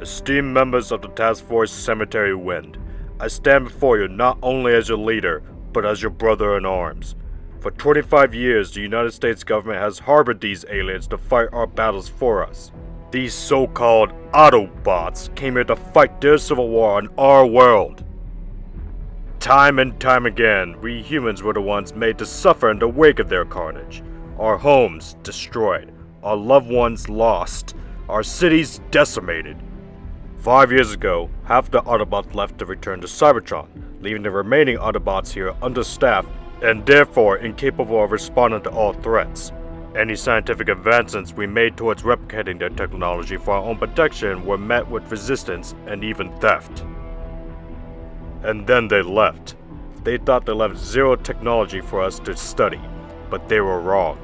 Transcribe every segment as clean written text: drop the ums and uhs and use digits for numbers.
Esteemed members of the Task Force Cemetary Wind, I stand before you not only as your leader, but as your brother in arms. For 25 years, the United States government has harbored these aliens to fight our battles for us. These so-called Autobots came here to fight their civil war on our world. Time and time again, we humans were the ones made to suffer in the wake of their carnage. Our homes destroyed, our loved ones lost, our cities decimated. 5 years ago, half the Autobots left to return to Cybertron, leaving the remaining Autobots here understaffed and therefore incapable of responding to all threats. Any scientific advancements we made towards replicating their technology for our own protection were met with resistance and even theft. And then they left. They thought they left zero technology for us to study, but they were wrong.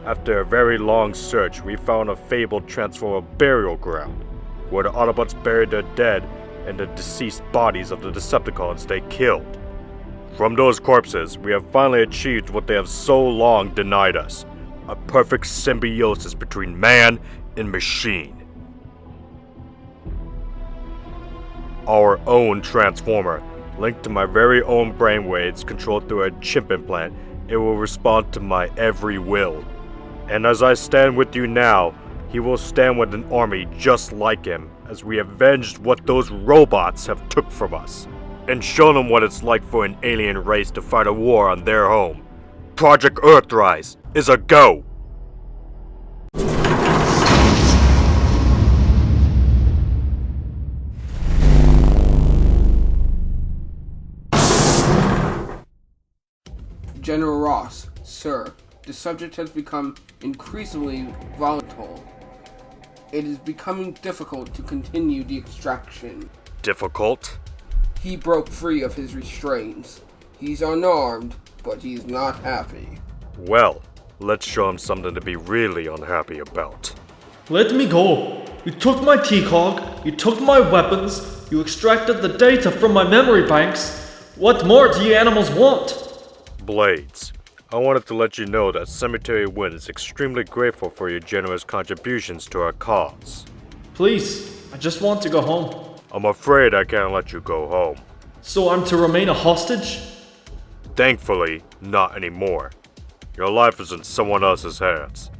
After a very long search, we found a fabled Transformer burial ground, where the Autobots buried their dead and the deceased bodies of the Decepticons they killed. From those corpses, we have finally achieved what they have so long denied us, a perfect symbiosis between man and machine. Our own Transformer, linked to my very own brainwaves controlled through a chip implant, it will respond to my every will. And as I stand with you now, he will stand with an army just like him, as we avenged what those robots have took from us, and shown them what it's like for an alien race to fight a war on their home. Project Earthrise is a go! General Ross, sir, the subject has become increasingly volatile. It is becoming difficult to continue the extraction. Difficult? He broke free of his restraints. He's unarmed, but he's not happy. Well, let's show him something to be really unhappy about. Let me go. You took my T-Cog, you took my weapons, you extracted the data from my memory banks. What more do you animals want? Blades, I wanted to let you know that Cemetary Wind is extremely grateful for your generous contributions to our cause. Please, I just want to go home. I'm afraid I can't let you go home. So I'm to remain a hostage? Thankfully, not anymore. Your life is in someone else's hands.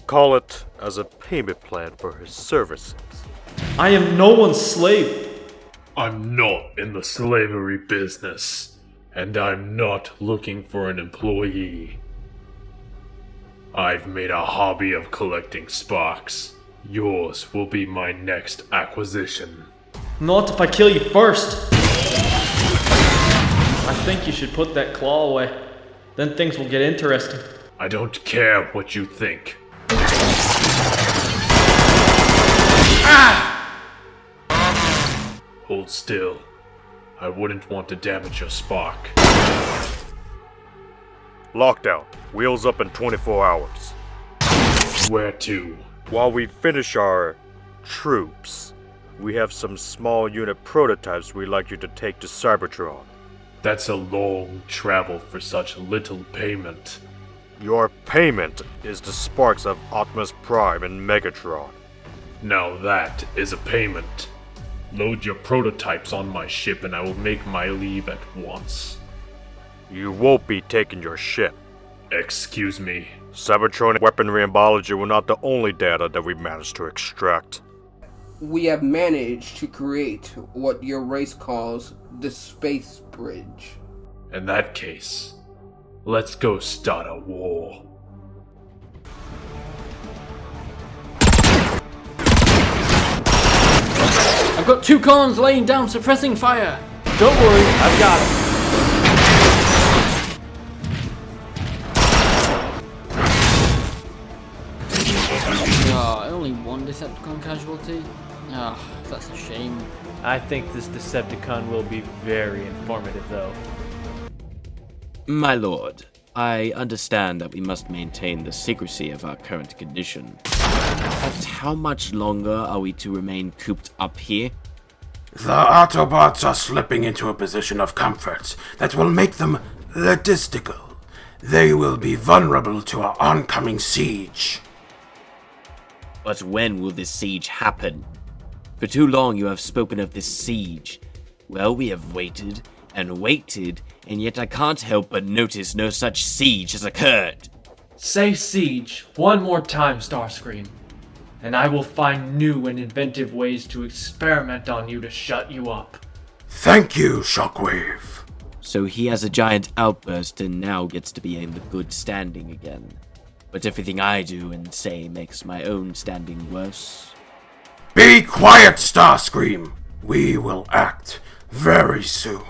Call it as a payment plan for his services. I am no one's slave. I'm not in the slavery business, and I'm not looking for an employee. I've made a hobby of collecting sparks. Yours will be my next acquisition. Not if I kill you first. I think you should put that claw away. Then things will get interesting. I don't care what you think. Ah! Hold still. I wouldn't want to damage your spark. Lockdown. Wheels up in 24 hours. Where to? While we finish our troops, we have some small unit prototypes we'd like you to take to Cybertron. That's a long travel for such little payment. Your payment is the sparks of Optimus Prime and Megatron. Now that is a payment. Load your prototypes on my ship and I will make my leave at once. You won't be taking your ship. Excuse me. Cybertron weaponry and biology were not the only data that we managed to extract. We have managed to create what your race calls the space bridge. In that case, let's go start a war. I've got 2 columns laying down suppressing fire. Don't worry, I've got it. Only 1 Decepticon casualty? That's a shame. I think this Decepticon will be very informative, though. My lord, I understand that we must maintain the secrecy of our current condition. But how much longer are we to remain cooped up here? The Autobots are slipping into a position of comfort that will make them logistical. They will be vulnerable to our oncoming siege. But when will this siege happen? For too long you have spoken of this siege. Well, we have waited and waited, and yet I can't help but notice no such siege has occurred. Say siege one more time, Starscream, and I will find new and inventive ways to experiment on you to shut you up. Thank you, Shockwave. So he has a giant outburst and now gets to be in the good standing again. But everything I do and say makes my own standing worse. Be quiet, Starscream. We will act very soon.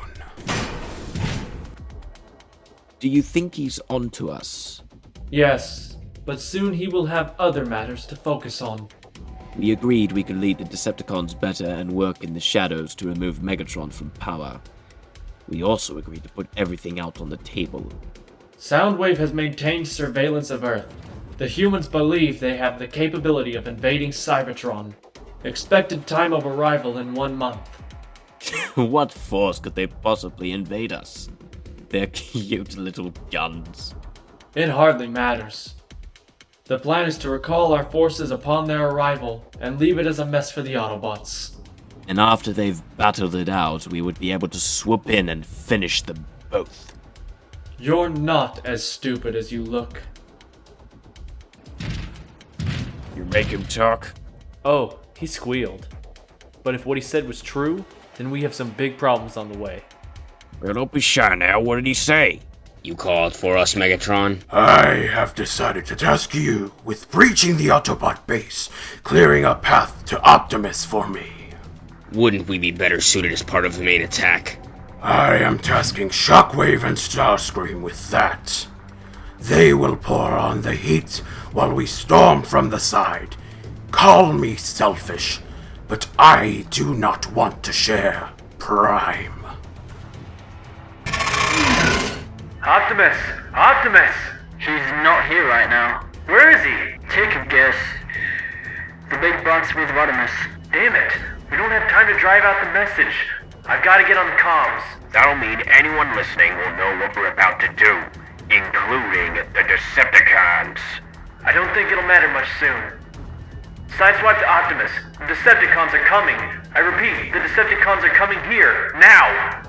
Do you think he's onto us? Yes, but soon he will have other matters to focus on. We agreed we could lead the Decepticons better and work in the shadows to remove Megatron from power. We also agreed to put everything out on the table. Soundwave has maintained surveillance of Earth. The humans believe they have the capability of invading Cybertron. Expected time of arrival in 1 month. What force could they possibly invade us? Their cute little guns. It hardly matters. The plan is to recall our forces upon their arrival and leave it as a mess for the Autobots. And after they've battled it out, we would be able to swoop in and finish them both. You're not as stupid as you look. You make him talk? Oh, he squealed. But if what he said was true, then we have some big problems on the way. Well, don't be shy now. What did he say? You called for us, Megatron? I have decided to task you with breaching the Autobot base, clearing a path to Optimus for me. Wouldn't we be better suited as part of the main attack? I am tasking Shockwave and Starscream with that. They will pour on the heat while we storm from the side. Call me selfish, but I do not want to share Prime. Optimus! Optimus! He's not here right now. Where is he? Take a guess. The big box with Rodimus. Damn it! We don't have time to drive out the message. I've got to get on the comms. That'll mean anyone listening will know what we're about to do, including the Decepticons. I don't think it'll matter much soon. Sideswipe to Optimus. The Decepticons are coming. I repeat, the Decepticons are coming here, now!